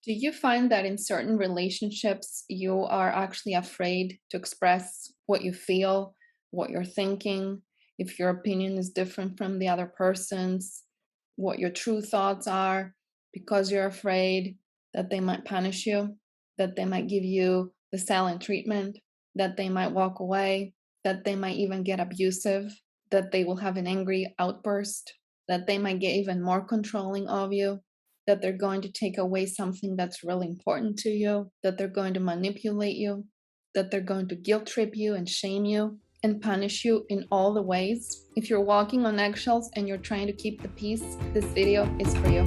Do you find that in certain relationships, you are actually afraid to express what you feel, what you're thinking, if your opinion is different from the other person's, what your true thoughts are, because you're afraid that they might punish you, that they might give you the silent treatment, that they might walk away, that they might even get abusive, that they will have an angry outburst, that they might get even more controlling of you? That they're going to take away something that's really important to you, that they're going to manipulate you, that they're going to guilt trip you and shame you and punish you in all the ways. If you're walking on eggshells and you're trying to keep the peace, this video is for you.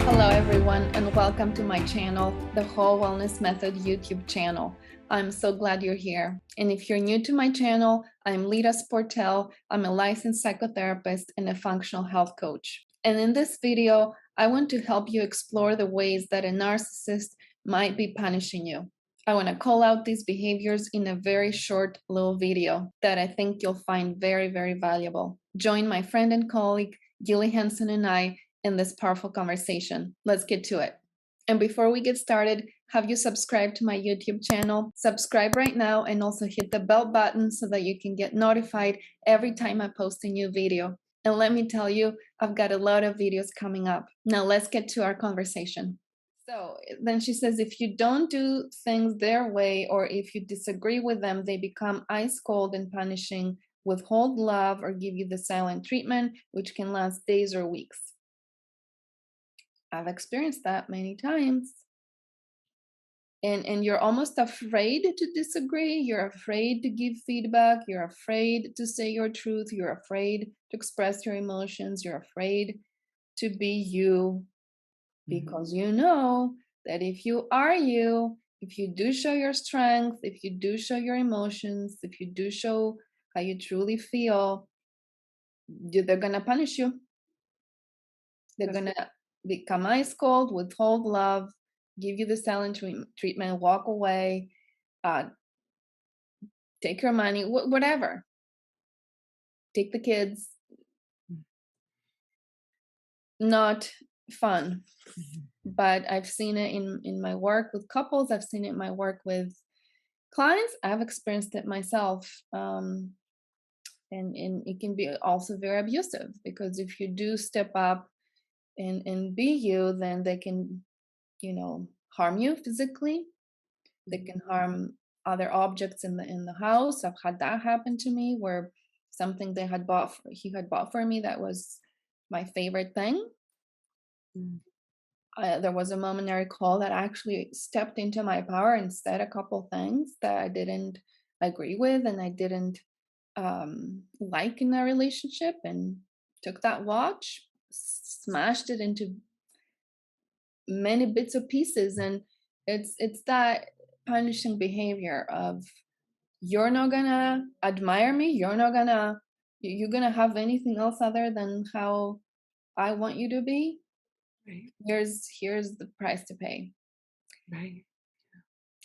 Hello everyone and welcome to my channel, the Whole Wellness Method YouTube channel. I'm so glad you're here. And if you're new to my channel, I'm Lida Sportel. I'm a licensed psychotherapist and a functional health coach. And in this video, I want to help you explore the ways that a narcissist might be punishing you. I want to call out these behaviors in a very short little video that I think you'll find very, very valuable. Join my friend and colleague, Gilli, Henson, and I in this powerful conversation. Let's get to it. And before we get started, have you subscribed to my YouTube channel? Subscribe right now and also hit the bell button so that you can get notified every time I post a new video. And let me tell you, I've got a lot of videos coming up. Now let's get to our conversation. So then she says, if you don't do things their way or if you disagree with them, they become ice cold and punishing, withhold love, or give you the silent treatment, which can last days or weeks. I've experienced that many times. And you're almost afraid to disagree. You're afraid to give feedback. You're afraid to say your truth. You're afraid to express your emotions. You're afraid to be you because you know that if you are you, if you do show your strength, if you do show your emotions, if you do show how you truly feel, they're going to punish you. They're going to become ice cold, withhold love, give you the silent treatment, walk away, uh, take your money, whatever. Take the kids. Not fun. But I've seen it in my work with couples. I've seen it in my work with clients. I've experienced it myself. And it can be also very abusive because if you do step up and be you, then they can, harm you physically. They can harm other objects in the house. I've had that happen to me where something he had bought for me that was my favorite thing. There was a momentary call that actually stepped into my power and said a couple things that I didn't agree with and I didn't like in a relationship, and took that watch, smashed it into many bits of pieces. And it's that punishing behavior of, you're not gonna admire me, you're gonna have anything else other than how I want you to be. Right, Here's the price to pay. right.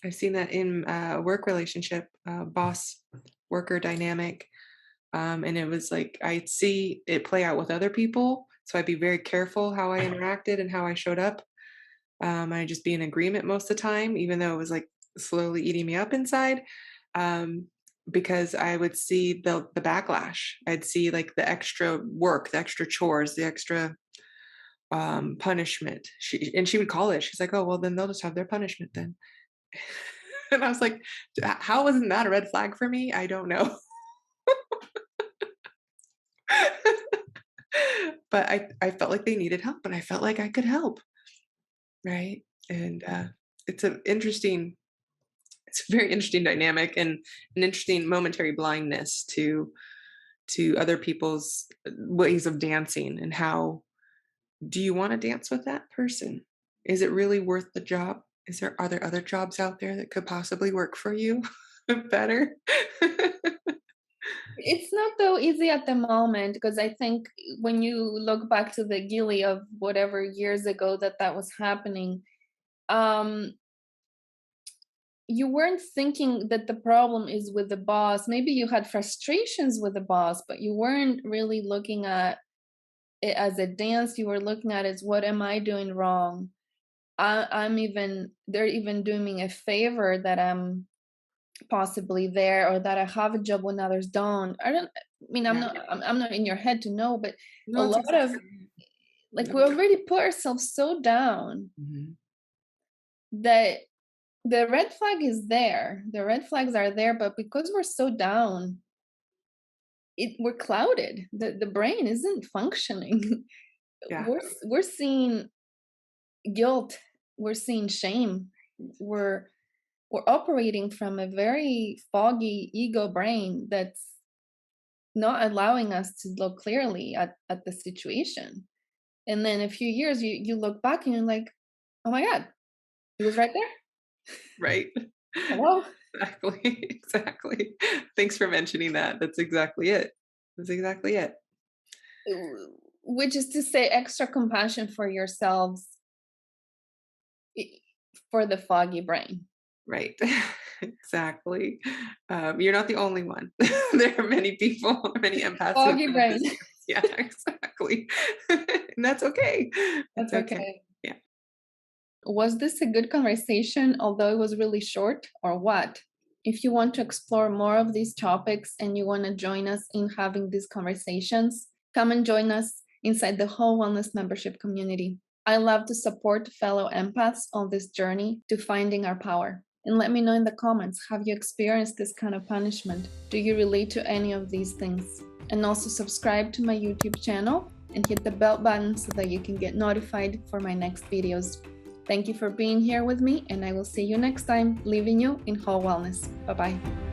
I've seen that in a work relationship, boss worker dynamic. And it was like I'd see it play out with other people. So I'd be very careful how I interacted and how I showed up. I'd just be in agreement most of the time, even though it was like slowly eating me up inside. Um, because I would see the backlash. I'd see like the extra work, the extra chores, the extra punishment. She would call it. She's like, "Oh, well, then they'll just have their punishment then." And I was like, how wasn't that a red flag for me? I don't know. But I felt like they needed help and I felt like I could help. Right. And it's an interesting, it's a very interesting dynamic and an interesting momentary blindness to other people's ways of dancing and how do you want to dance with that person? Is it really worth the job? Are there other jobs out there that could possibly work for you better? It's not so easy at the moment because I think when you look back to the Gilli of whatever years ago that was happening, um, you weren't thinking that the problem is with the boss. Maybe you had frustrations with the boss, but you weren't really looking at it as a dance. You were looking at it as, what am I doing wrong? They're even doing me a favor that I'm possibly there, or that I have a job when others don't. I mean, Yeah. I'm not in your head to know, but a No, it's lot of, exactly. like, Yep. we already put ourselves so down Mhm. that the red flag is there. The red flags are there, but because we're so down, we're clouded. The brain isn't functioning. Yeah. We're seeing guilt. We're seeing shame. We're we're operating from a very foggy ego brain that's not allowing us to look clearly at the situation. And then a few years, you look back and you're like, oh my God, it was right there. Right. Hello. Exactly, exactly. Thanks for mentioning that. That's exactly it. That's exactly it. Which is to say, extra compassion for yourselves, i- for the foggy brain. Right. Exactly. You're not the only one. There are many people, many empaths who have Foggy had brain. this. Yeah, exactly. And that's okay. It's That's okay. okay. Yeah. Was this a good conversation, although it was really short, or what? If you want to explore more of these topics and you want to join us in having these conversations, come and join us inside the Whole Wellness membership community. I love to support fellow empaths on this journey to finding our power. And let me know in the comments, have you experienced this kind of punishment? Do you relate to any of these things? And also subscribe to my YouTube channel and hit the bell button so that you can get notified for my next videos. Thank you for being here with me, and I will see you next time, leaving you in whole wellness. Bye-bye.